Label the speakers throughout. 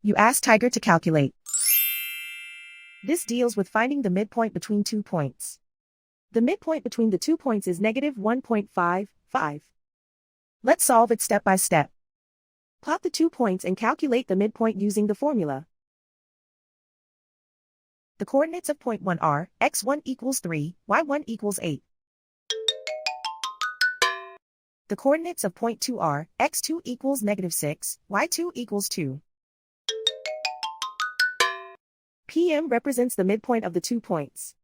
Speaker 1: You ask Tiger to calculate. This deals with finding the midpoint between 2 points. The midpoint between the 2 points is negative 1.55. Let's solve it step by step. Plot the 2 points and calculate the midpoint using the formula. The coordinates of point 1 are x1 equals 3, y1 equals 8. The coordinates of point 2 are x2 equals negative 6, y2 equals 2. PM represents the midpoint of the 2 points.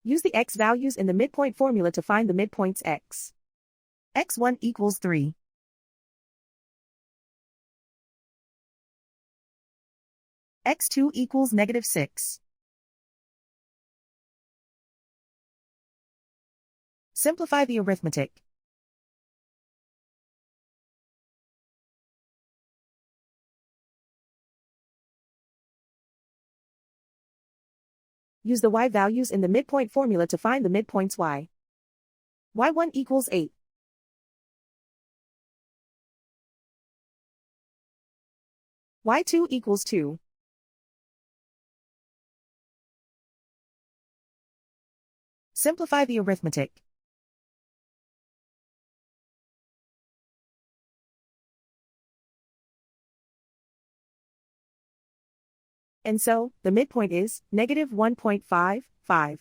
Speaker 1: Use the x values in the midpoint formula to find the midpoints x. x1 equals 3. x2 equals negative 6. Simplify the arithmetic. Use the y values in the midpoint formula to find the midpoints y. y1 equals 8. y2 equals 2. Simplify the arithmetic. And so, the midpoint is negative 1.55.